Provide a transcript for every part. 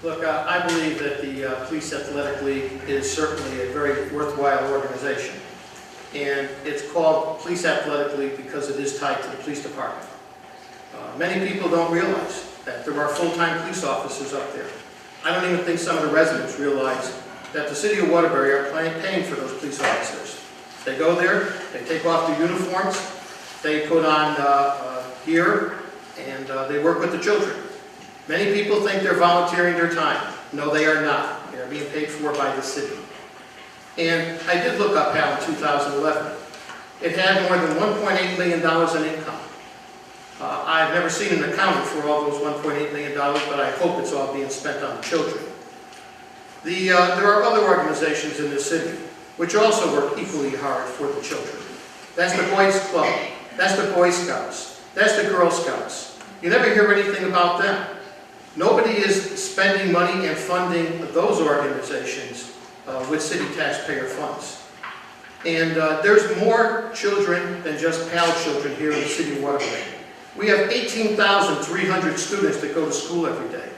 Look, I believe that the Police Athletic League is certainly a very worthwhile organization. And it's called Police Athletic League because it is tied to the police department. Many people don't realize that there are full-time police officers up there. I don't even think some of the residents realize that the city of Waterbury are paying for those police officers. They go there, they take off their uniforms, they put on gear, and they work with the children. Many people think they're volunteering their time. No, they are not. They are being paid for by the city. And I did look up HAL in 2011. It had more than $1.8 million in income. I've never seen an accounting for all those $1.8 million, but I hope it's all being spent on the children. There are other organizations in this city which also work equally hard for the children. That's the Boys Club. That's the Boy Scouts. That's the Girl Scouts. You never hear anything about them. Nobody is spending money and funding those organizations with city taxpayer funds. And there's more children than just PAL children here in the city of Waterbury. We have 18,300 students that go to school every day.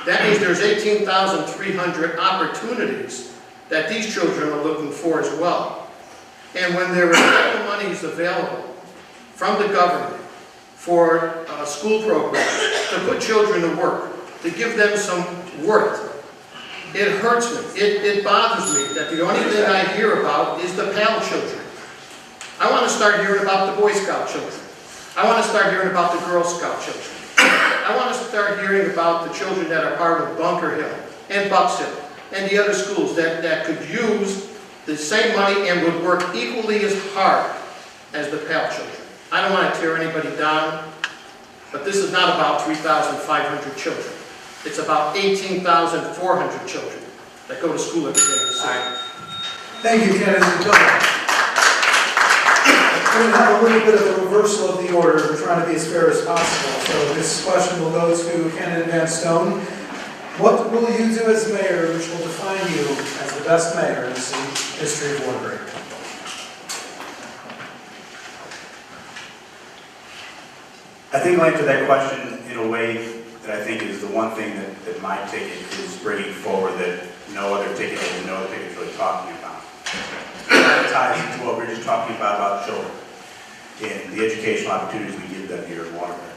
That means there's 18,300 opportunities that these children are looking for as well. And when there are money is available from the government for school programs, to put children to work, to give them some worth, it hurts me. It bothers me that the only thing I hear about is the PAL children. I want to start hearing about the Boy Scout children. I want to start hearing about the Girl Scout children. I want to start hearing about the children that are part of Bunker Hill and Bucks Hill and the other schools that could use the same money and would work equally as hard as the PAL children. I don't want to tear anybody down, but this is not about 3,500 children. It's about 18,400 children that go to school every day in the city. Thank you, Kenneth. We're going to have a little bit of a reversal of the order. We're trying to be as fair as possible. So this question will go to Kenneth Van Stone. What will you do as mayor which will define you as the best mayor in the history of Waterbury? I think I'll answer that question in a way that I think is the one thing that my ticket is bringing forward that no other ticket and no other ticket is really talking about. It ties into what we were just talking about children and the educational opportunities we give them here in Waterbury.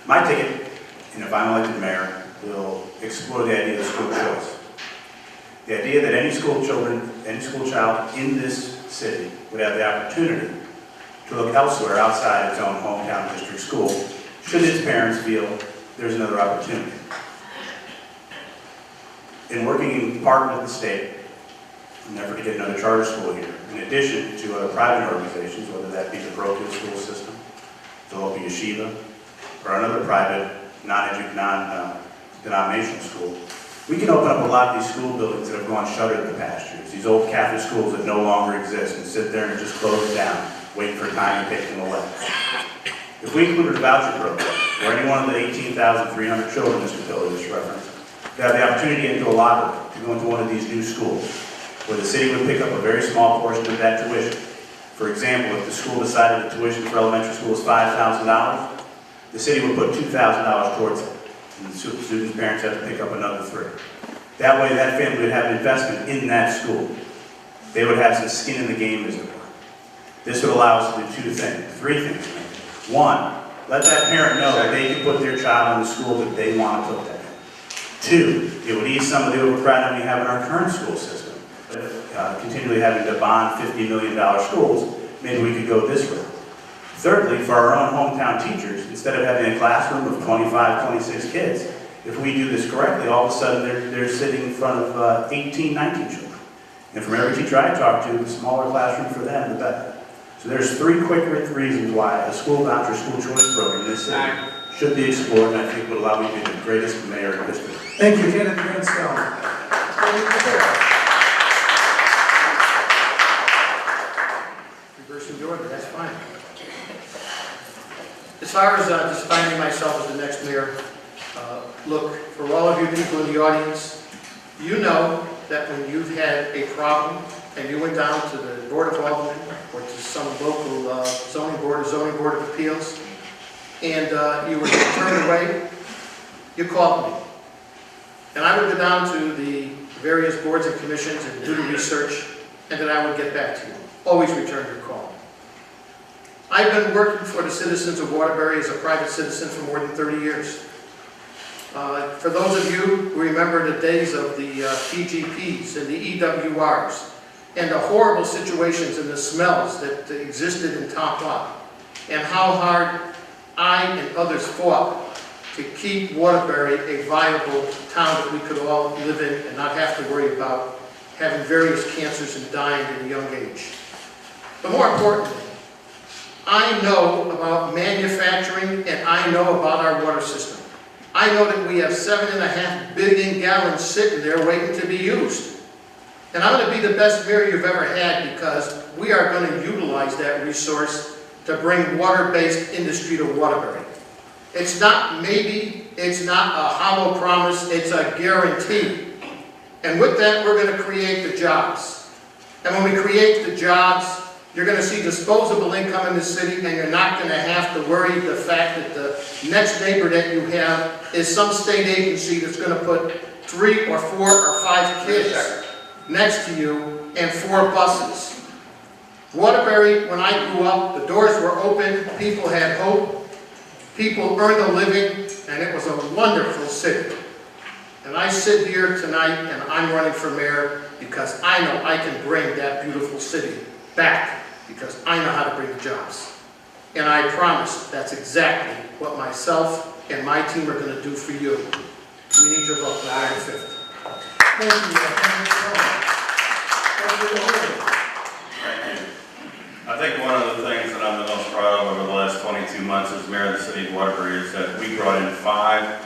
My ticket, and if I'm elected mayor, will explore the idea of school choice. The idea that any school child in this city would have the opportunity to look elsewhere outside its own hometown district school should its parents feel there's another opportunity. In working in part with the state, we'll never get another charter school here, in addition to other private organizations, whether that be the parochial school system, the local yeshiva, or another private non-denominational school. We can open up a lot of these school buildings that have gone shuttered in the past years, these old Catholic schools that no longer exist, and sit there and just close down, waiting for time to take them away. If we included a voucher program, where any one of the 18,300 children Mr. Tiller just referenced, they have the opportunity to get into a lottery, to go into one of these new schools, where the city would pick up a very small portion of that tuition. For example, if the school decided the tuition for elementary school is $5,000, the city would put $2,000 towards it, and the student's parents have to pick up another $3,000. That way, that family would have an investment in that school. They would have some skin in the game, as it were. This would allow us to do three things. One, let that parent know that they can put their child in the school that they want to put them in. Two, it would ease some of the overcrowding we have in our current school system. Continually having to bond $50 million schools, maybe we could go this route. Thirdly, for our own hometown teachers, instead of having a classroom of 25, 26 kids, if we do this correctly, all of a sudden they're sitting in front of 18, 19 children. And from every teacher I talk to, the smaller classroom for them, the better. So there's three quick reasons why a school voucher, school choice program in this city should be explored, and I think would allow me to be the greatest mayor in history. Thank you, Kenneth Van Stone. Reversing order, that's fine. As far as just finding myself as the next mayor, look, for all of you people in the audience, you know that when you've had a problem and you went down to the Board of Aldermen or to some local zoning board of appeals, and you were turned away, you called me. And I would go down to the various boards and commissions and do the research, and then I would get back to you. Always return your call. I've been working for the citizens of Waterbury as a private citizen for more than 30 years. For those of you who remember the days of the PGPs and the EWRs, and the horrible situations and the smells that existed in Tampa, and how hard I and others fought to keep Waterbury a viable town that we could all live in and not have to worry about having various cancers and dying at a young age. But more importantly, I know about manufacturing and I know about our water system. I know that we have 7.5 billion gallons sitting there waiting to be used. And I'm going to be the best mayor you've ever had because we are going to utilize that resource to bring water-based industry to Waterbury. It's not maybe, it's not a hollow promise, it's a guarantee. And with that, we're going to create the jobs. And when we create the jobs, you're going to see disposable income in the city, and you're not going to have to worry the fact that the next neighbor that you have is some state agency that's going to put 3 or 4 or 5 kids next to you and 4 buses. Waterbury, when I grew up, the doors were open, people had hope, people earned a living, and it was a wonderful city. And I sit here tonight and I'm running for mayor because I know I can bring that beautiful city back because I know how to bring the jobs. And I promise that's exactly what myself and my team are going to do for you. We need your vote November 5th. I think one of the things that I'm the most proud of over the last 22 months as mayor of the city of Waterbury is that we brought in five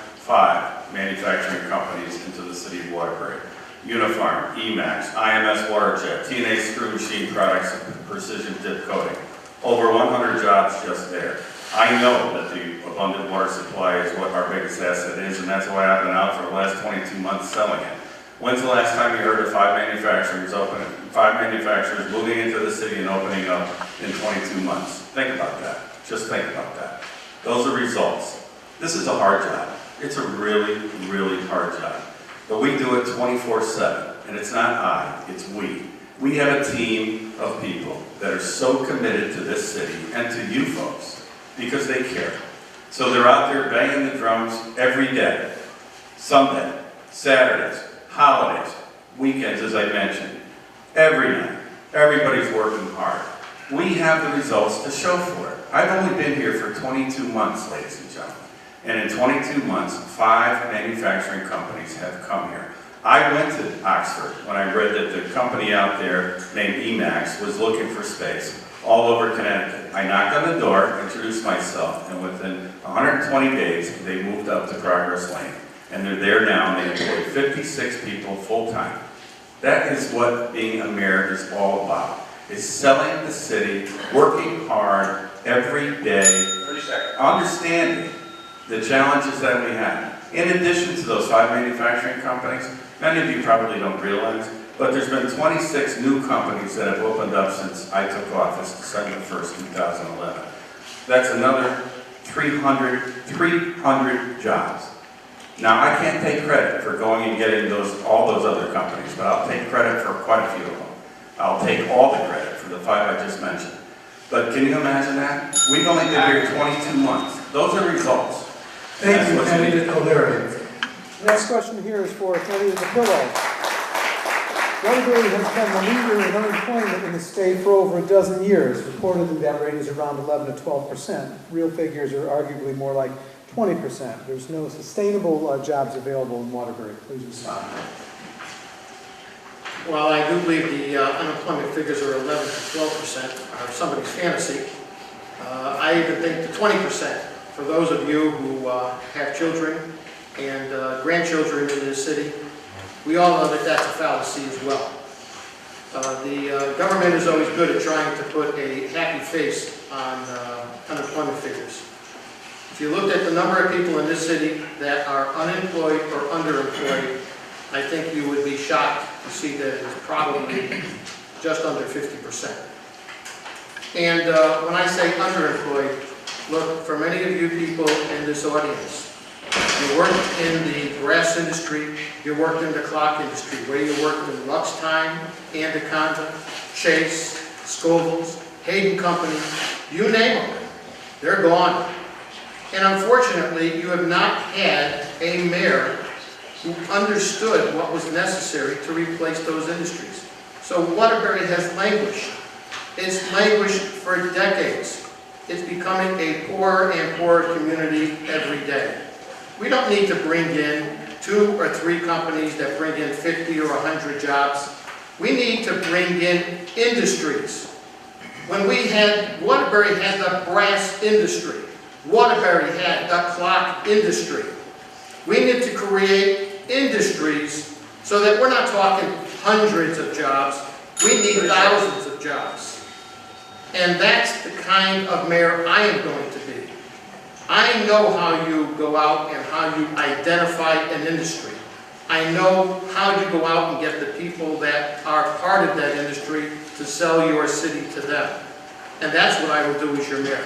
manufacturing companies into the city of Waterbury. Unifarm, Emax, IMS Waterjet, TNA Screw Machine Products, and Precision Dip Coating. Over 100 jobs just there. I know that the abundant water supply is what our biggest asset is, and that's why I've been out for the last 22 months selling it. When's the last time you heard of 5 manufacturers moving into the city and opening up in 22 months? Think about that. Just think about that. Those are results. This is a hard job. It's a really, really hard job. But we do it 24/7, and it's not I, it's we. We have a team of people that are so committed to this city and to you folks because they care. So they're out there banging the drums every day, Sunday, Saturdays, holidays, weekends, as I mentioned, every night. Everybody's working hard. We have the results to show for it. I've only been here for 22 months, ladies and gentlemen. And in 22 months, 5 manufacturing companies have come here. I went to Oxford when I read that the company out there named Emax was looking for space all over Connecticut. I knocked on the door, introduced myself, and within 120 days, they moved up to Progress Lane. And they're there now, and they employ 56 people full-time. That is what being a mayor is all about, is selling the city, working hard every day, understanding the challenges that we have. In addition to those 5 manufacturing companies, many of you probably don't realize, but there's been 26 new companies that have opened up since I took office December 1st, 2011. That's another 300 jobs. Now, I can't take credit for going and getting all those other companies, but I'll take credit for quite a few of them. I'll take all the credit for the 5 I just mentioned. But can you imagine that? We've only been here 22 months. Those are results. Thank you, candidate O'Leary. Next question here is for candidate DePillo. Waterbury has been the leader in unemployment in the state for over a dozen years. Reportedly, that rate is around 11 to 12%. Real figures are arguably more like 20%. There's no sustainable jobs available in Waterbury. Please respond. Well, I do believe the unemployment figures are 11 to 12% are somebody's fantasy. I even think the 20% for those of you who have children and grandchildren in this city. We all know that that's a fallacy as well. The government is always good at trying to put a happy face on unemployment figures. If you looked at the number of people in this city that are unemployed or underemployed, I think you would be shocked to see that it's probably just under 50%. And when I say underemployed, look, for many of you people in this audience, You worked in the brass industry, you worked in the clock industry, where you worked in Lux Time, Anaconda, Chase, Scoville's, Hayden Company, you name them, they're gone. And unfortunately, you have not had a mayor who understood what was necessary to replace those industries. So Waterbury has languished. It's languished for decades. It's becoming a poorer and poorer community every day. We don't need to bring in 2 or 3 companies that bring in 50 or 100 jobs. We need to bring in industries. When Waterbury had the brass industry, Waterbury had the clock industry. We need to create industries so that we're not talking hundreds of jobs, we need thousands of jobs. And that's the kind of mayor I am going to be. I know how you go out and how you identify an industry. I know how you go out and get the people that are part of that industry to sell your city to them. And that's what I will do as your mayor.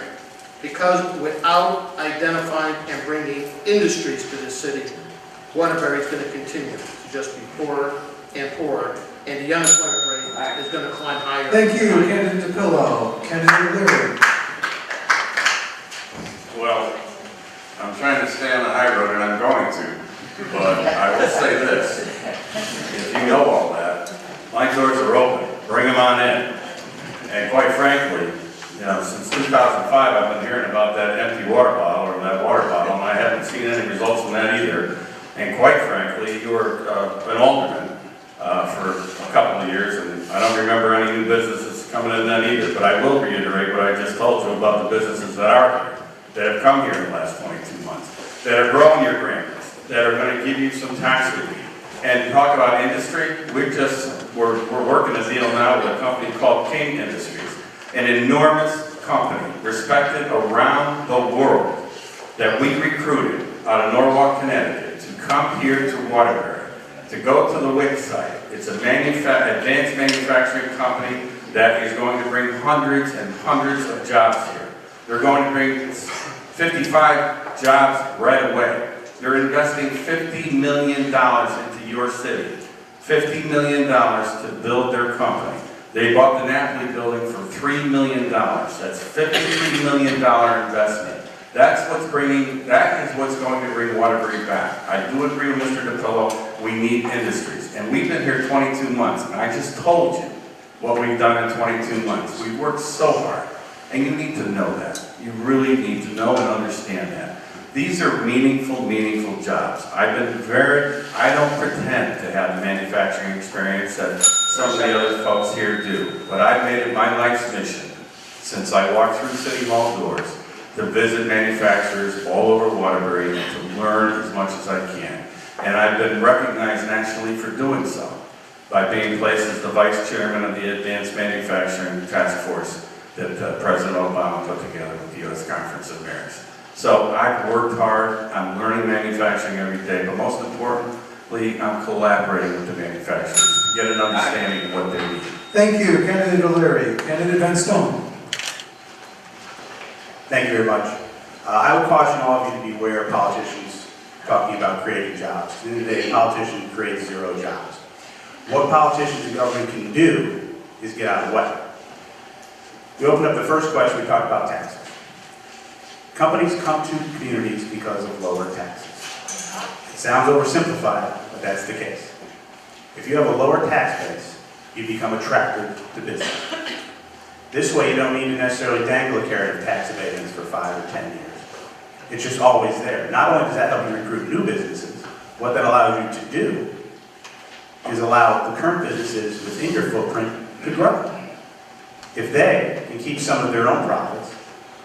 Because without identifying and bringing industries to this city, Waterbury is going to continue to just be poorer and poorer, and the unemployment rate is going to climb higher. Thank you, Candidate DePillo. Candidate O'Leary. Well, I'm trying to stay on the high road, and I'm going to. But I will say this, if you know all that, my doors are open, bring them on in. And quite frankly, you know, since 2005, I've been hearing about that empty water bottle, or that water bottle, and I haven't seen any results from that either. And quite frankly, you were an alderman for a couple of years, and I don't remember any new businesses coming in then either, but I will reiterate what I just told you about the businesses that are here, that have come here in the last 22 months, that are growing your grant list, that are going to give you some tax relief. And talk about industry, we're working a deal now with a company called King Industries, an enormous company, respected around the world, that we recruited out of Norwalk, Connecticut, to come here to Waterbury, to go to the WIC site. It's a advanced manufacturing company that is going to bring hundreds and hundreds of jobs here. They're going to bring 55 jobs right away. They're investing $50 million into your city. $50 million to build their company. They bought the Napoli building for $3 million. That's $53 million investment. That is what's going to bring Waterbury back. I do agree with Mr. DePillo, we need industries. And we've been here 22 months, and I just told you what we've done in 22 months. We've worked so hard, and you need to know that. You really need to know and understand that. These are meaningful jobs. I don't pretend to have the manufacturing experience that some of the other folks here do, but I've made it my life's mission since I walked through City Hall doors to visit manufacturers all over Waterbury and to learn as much as I can. And I've been recognized nationally for doing so by being placed as the Vice Chairman of the Advanced Manufacturing Task Force that President Obama put together with the U.S. Conference of Mayors. So I've worked hard, I'm learning manufacturing every day, but most importantly, I'm collaborating with the manufacturers to get an understanding of what they need. Thank you, Candidate O'Leary. Candidate Van Stone. Thank you very much. I would caution all of you to be aware of politicians talking about creating jobs. At the end of the day, a politician creates 0 jobs. What politicians and government can do is get out of the way. We opened up the first question, we talked about taxes. Companies come to communities because of lower taxes. It sounds oversimplified, but that's the case. If you have a lower tax base, you become attractive to business. This way, you don't need to necessarily dangle a carrot of tax abatements for 5 or 10 years. It's just always there. Not only does that help you recruit new businesses, what that allows you to do is allow the current businesses within your footprint to grow. If they can keep some of their own profits,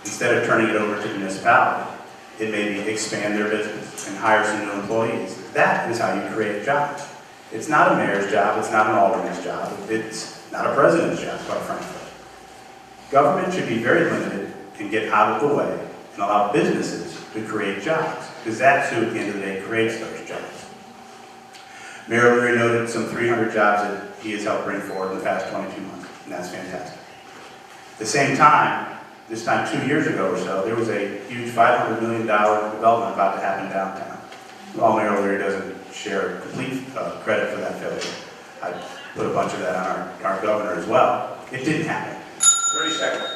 instead of turning it over to the municipality, it maybe expand their business and hire some new employees. That is how you create jobs. It's not a mayor's job, it's not an alderman's job, it's not a president's job, quite frankly. Government should be very limited and get out of the way and allow businesses to create jobs, because that's who at the end of the day creates those jobs. Mayor O'Leary noted some 300 jobs that he has helped bring forward in the past 22 months, and that's fantastic. At the same time, this time 2 years ago or so, there was a huge $500 million development about to happen downtown. while Mayor O'Leary doesn't share complete credit for that failure, I put a bunch of that on our governor as well. It didn't happen. 30 seconds.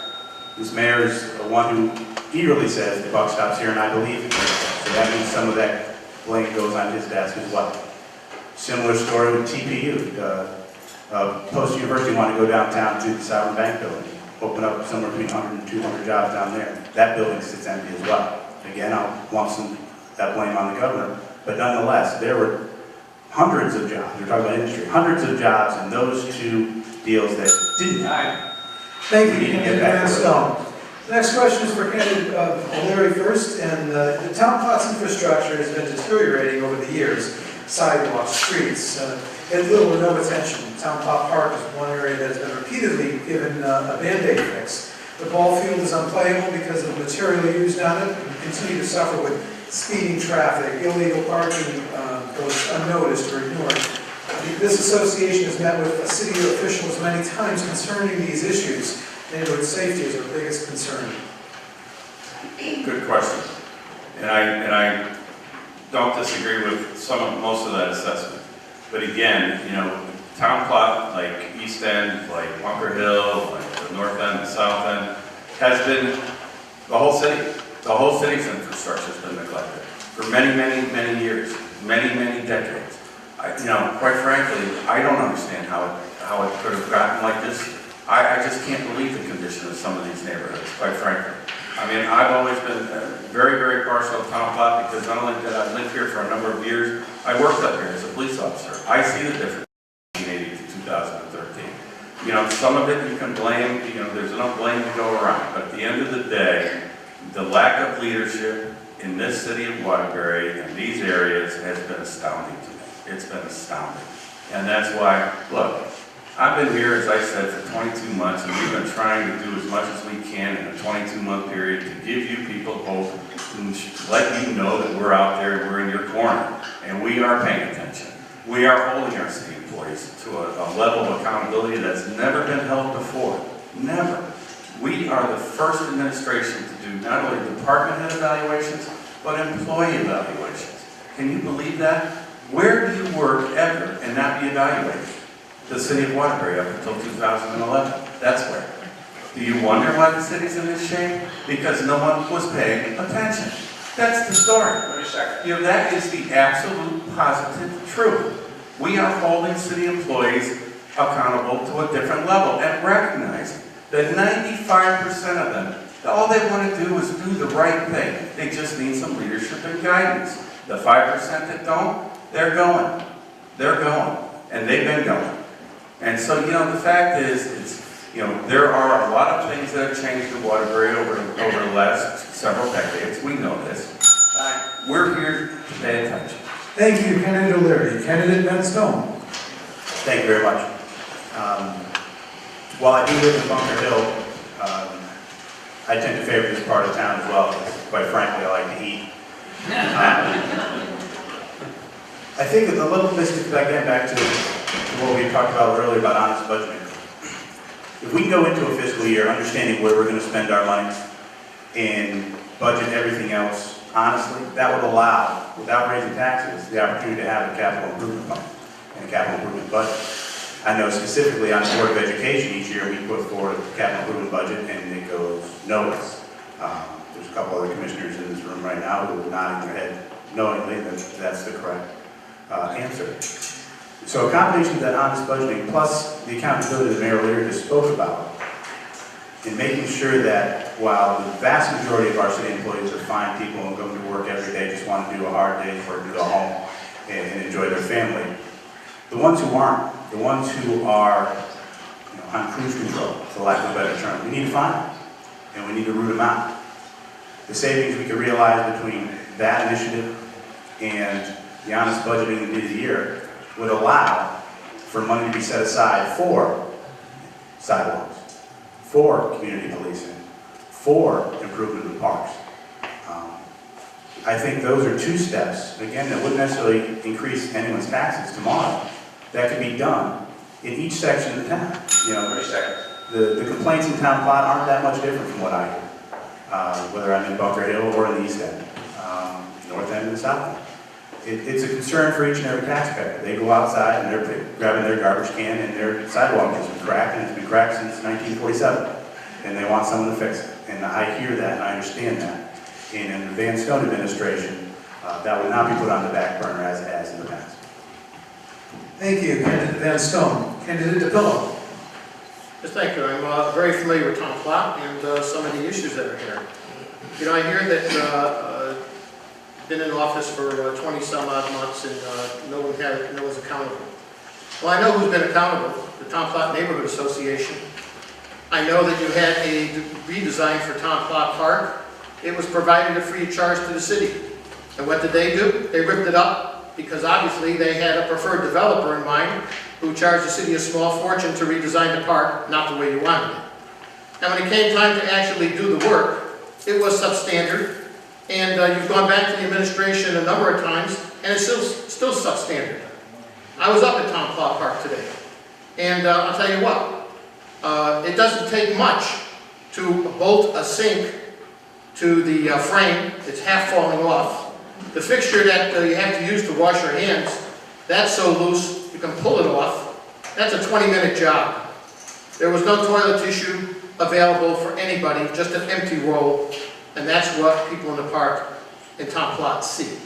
This mayor is the one who eagerly says the buck stops here, and I believe it. So that means some of that blame goes on his desk as well. Similar story with TPU. Post University wanted to go downtown to the Sovereign Bank building, open up somewhere between 100 and 200 jobs down there. That building sits empty as well. Again, I'll lump that blame on the governor, but nonetheless, there were hundreds of jobs. We're talking about industry, hundreds of jobs in those two deals that didn't happen. Thank We you, need to get candidate back Van to Stone. The next question is for candidate O'Leary first, and the town plot's infrastructure has been deteriorating over the years. Sidewalks, streets, get little or no attention. Town Plot Park is one area that has been repeatedly given a Band-Aid fix. The ball field is unplayable because of the material used on it. We continue to suffer with speeding traffic, illegal parking goes unnoticed or ignored. This association has met with city officials many times concerning these issues. Neighborhood safety is our biggest concern. Good question. And I don't disagree with most of that assessment. But again, you know, town plot like East End, like Bunker Hill, like the North End, the South End, has been the whole city. The whole city's infrastructure has been neglected for many, many, many years, many, many decades. Quite frankly, I don't understand how it could have gotten like this. I just can't believe the condition of some of these neighborhoods, quite frankly. I mean, I've always been very, very partial to town plot because not only did I live here for a number of years, I worked up here as a police officer. I see the difference from 1980 to 2013. You know, some of it you can blame, there's enough blame to go around, but at the end of the day, the lack of leadership in this city of Waterbury and these areas has been astounding to me. It's been astounding. And that's why, look, I've been here, as I said, for 22 months, and we've been trying to do as much as we can in a 22-month period to give you people hope and let you know that we're out there, we're in your corner, and we are paying attention. We are holding our city employees to a level of accountability that's never been held before. Never. We are the first administration to do not only department head evaluations, but employee evaluations. Can you believe that? Where do you work ever and not be evaluated? The city of Waterbury up until 2011. That's where. Do you wonder why the city's in this shape? Because no one was paying attention. That's the story. That is the absolute positive truth. We are holding city employees accountable to a different level and recognizing that 95% of them, all they want to do is do the right thing. They just need some leadership and guidance. The 5% that don't, they're going. They're going. And they've been going. And so, the fact is, there are a lot of things that have changed in Waterbury over the last several decades. We know this. We're here to pay attention. Thank you, candidate O'Leary. Candidate Van Stone. Thank you very much. While I do live in Bunker Hill, I tend to favor this part of town as well, because quite frankly, I like to eat. I think that the little bit, again, back to what we talked about earlier about honest budgeting. If we go into a fiscal year understanding where we're going to spend our money and budget everything else, honestly, that would allow, without raising taxes, the opportunity to have a capital improvement fund and a capital improvement budget. I know specifically on the Board of Education, each year we put forward a capital improvement budget and it goes nowhere. There's a couple other commissioners in this room right now who are nodding their head knowingly that that's the correct answer. So a combination of that honest budgeting plus the accountability that Mayor O'Leary just spoke about in making sure that while the vast majority of our city employees are fine people and going to work every day, just want to do a hard day's work and go home and enjoy their family, the ones who aren't, the ones who are on cruise control, for lack of a better term, we need to find them and we need to root them out. The savings we can realize between that initiative and the honest budgeting at the end of the year would allow for money to be set aside for sidewalks, for community policing, for improvement of parks. I think those are two steps, again, that wouldn't necessarily increase anyone's taxes tomorrow. That could be done in each section of the town. The complaints in town plot aren't that much different from what I hear, whether I'm in Bunker Hill or in the East End, North End and South End. It's a concern for each and every taxpayer. They go outside and they're grabbing their garbage can and their sidewalk has been cracked, and it's been cracked since 1947. And they want someone to fix it. And I hear that and I understand that. And in the Van Stone administration, that would not be put on the back burner as in the past. Thank you, Candidate Van Stone. Candidate DePillo. Yes, thank you. I'm very familiar with Tom Plott and some of the issues that are here. You know, I hear that been in office for 20 some odd months and no one's accountable. Well, I know who's been accountable, the Tom Plott Neighborhood Association. I know that you had a redesign for Tom Plott Park. It was provided at free of charge to the city. And what did they do? They ripped it up because obviously they had a preferred developer in mind who charged the city a small fortune to redesign the park, not the way you wanted it. And when it came time to actually do the work, it was substandard. And you've gone back to the administration a number of times, and it's still substandard. I was up at Tom Plott Park today, and I'll tell you what, it doesn't take much to bolt a sink to the frame. It's half falling off. The fixture that you have to use to wash your hands, that's so loose you can pull it off. That's a 20-minute job. There was no toilet tissue available for anybody, just an empty roll. And that's what people in the park in Tom Plott see.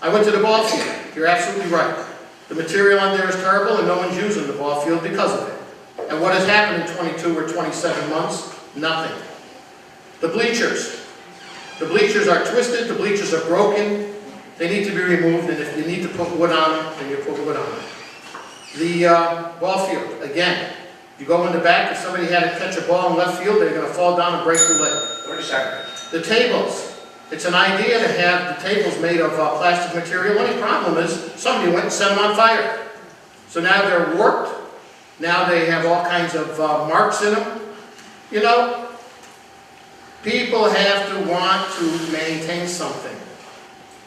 I went to the ball field. You're absolutely right. The material on there is terrible and no one's using the ball field because of it. And what has happened in 22 or 27 months? Nothing. The bleachers. The bleachers are twisted, the bleachers are broken. They need to be removed, and if you need to put wood on them, then you put wood on them. The ball field, again, you go in the back, if somebody had to catch a ball in left field, they're going to fall down and break their leg. 30 seconds. The tables. It's an idea to have the tables made of plastic material. The only problem is somebody went and set them on fire. So now they're warped. Now they have all kinds of marks in them. You know, people have to want to maintain something.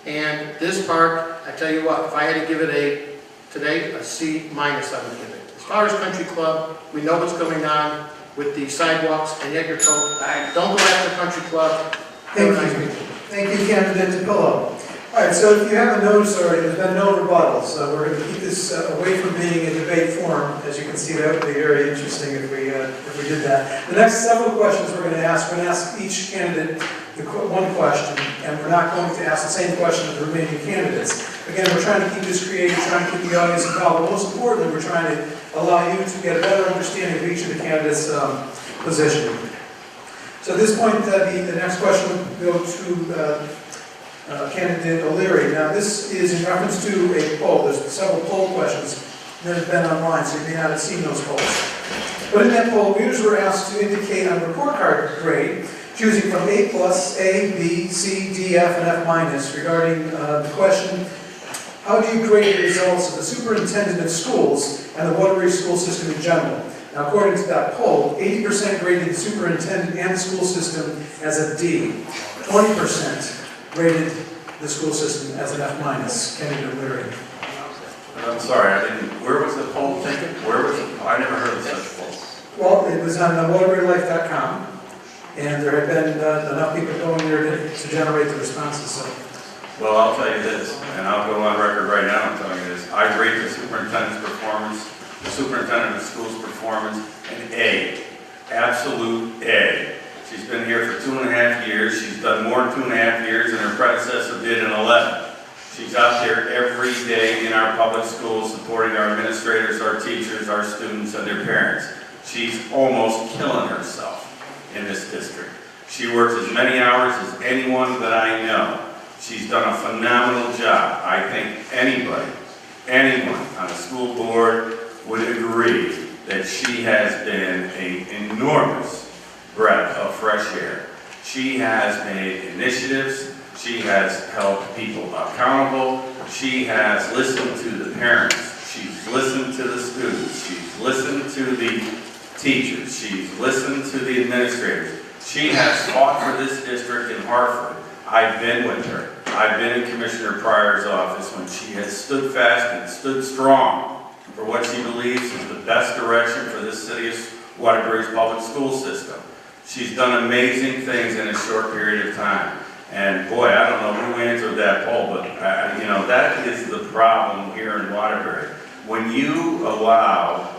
And this park, I tell you what, if I had to give it today, a C- I would give it. As far as Country Club, we know what's going on with the sidewalks, and yet you're told, don't go after Country Club. Thank you. Thank you, Candidate DePillo. All right, so if you haven't noticed already, there's been no rebuttals. We're going to keep this away from being a debate forum. As you can see, that would be very interesting if we did that. The next several questions we're going to ask each candidate one question, and we're not going to ask the same question of the remaining candidates. Again, we're trying to keep this creative, trying to keep the audience involved, but most importantly, we're trying to allow you to get a better understanding of each of the candidates' position. So at this point, the next question will go to candidate O'Leary. Now, this is in reference to a poll. There's several poll questions that have been online, so you may not have seen those polls. But in that poll, readers were asked to indicate on the report card grade, choosing from A+, A, B, C, D, F, and F- regarding the question, how do you grade the results of the superintendent of schools and the Waterbury school system in general? Now, according to that poll, 80% graded the superintendent and the school system as a D. 20% graded the school system as an F-. Candidate O'Leary. I'm sorry, I didn't, where was the poll taken? Where was it? I never heard of such poll. Well, it was on waterburylife.com, and there had been enough people going there to generate the responses. So. Well, I'll tell you this, and I'll go on record right now and tell you this. I rate the superintendent's performance, the superintendent of schools' performance, an A. Absolute A. She's been here for 2.5 years. She's done more in 2.5 years than her predecessor did in 11. She's out there every day in our public schools supporting our administrators, our teachers, our students, and their parents. She's almost killing herself in this district. She works as many hours as anyone that I know. She's done a phenomenal job. I think anyone on the school board would agree that she has been an enormous breath of fresh air. She has made initiatives. She has held people accountable. She has listened to the parents. She's listened to the students. She's listened to the teachers. She's listened to the administrators. She has fought for this district in Hartford. I've been with her. I've been in Commissioner Pryor's office when she has stood fast and stood strong for what she believes is the best direction for this city of Waterbury's public school system. She's done amazing things in a short period of time. And boy, I don't know who answered that poll, but you know, that is the problem here in Waterbury. When you allow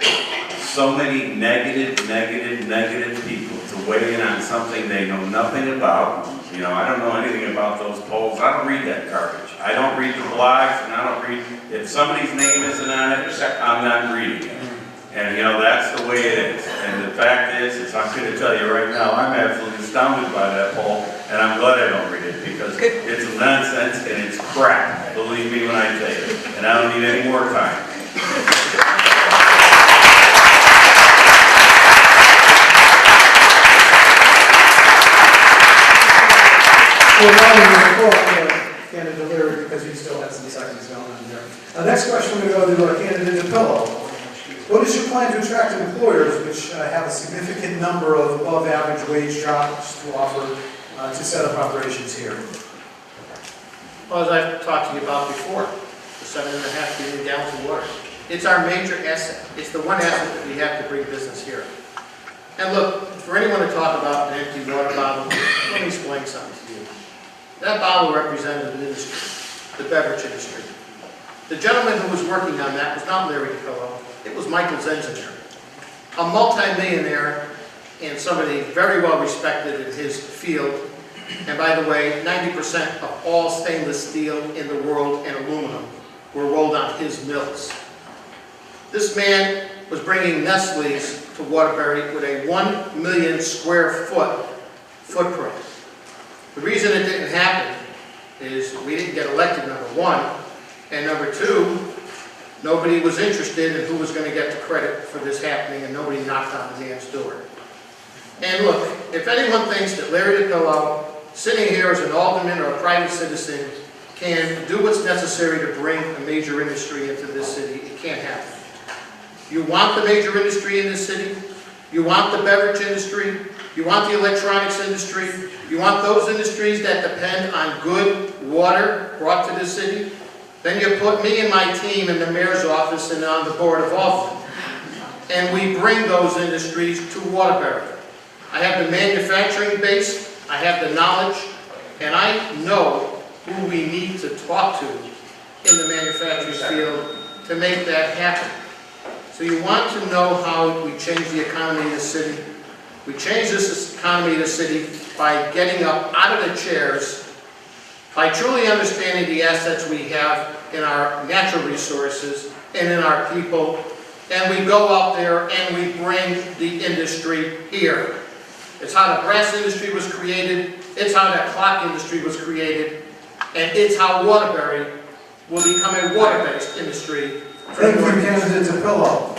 so many negative people to weigh in on something they know nothing about, you know, I don't know anything about those polls. I don't read that garbage. I don't read the blogs, and I don't read, if somebody's name isn't on it, I'm not reading it. And you know, that's the way it is. And the fact is I'm going to tell you right now, I'm absolutely astounded by that poll, and I'm glad I don't read it, because it's nonsense and it's crap. Believe me when I tell you. And I don't need any more time. We're running the candidate Leary because you still have some seconds going on there. Next question, we're going to go to candidate DePillo. What is your plan to attract employers which have a significant number of above-average wage jobs to offer to set up operations here? Well, as I've talked to you about before, the 7.5 billion gallons of water. It's our major asset. It's the one asset that we have to bring business here. And look, for anyone to talk about an empty water bottle, let me explain something to you. That bottle represented an industry, the beverage industry. The gentleman who was working on that was not Larry DePillo. It was Michael's engineer, a multi-millionaire and somebody very well respected in his field. And by the way, 90% of all stainless steel in the world and aluminum were rolled on his mills. This man was bringing Nestle's to Waterbury with a 1 million square foot footprint. The reason it didn't happen is we didn't get elected, number one, and number two, nobody was interested in who was going to get the credit for this happening, and nobody knocked on the man's door. And look, if anyone thinks that Larry DePillo, sitting here as an alderman or a private citizen, can do what's necessary to bring a major industry into this city, it can't happen. You want the major industry in this city? You want the beverage industry? You want the electronics industry? You want those industries that depend on good water brought to this city? Then you put me and my team in the mayor's office and on the board of Aldermen. And we bring those industries to Waterbury. I have the manufacturing base, I have the knowledge, and I know who we need to talk to in the manufacturing field to make that happen. So you want to know how we change the economy of the city? We change this economy of the city by getting up out of the chairs, by truly understanding the assets we have in our natural resources and in our people, and we go out there and we bring the industry here. It's how the brass industry was created, it's how that clock industry was created, and it's how Waterbury will become a water-based industry. Thank you, candidate DePillo.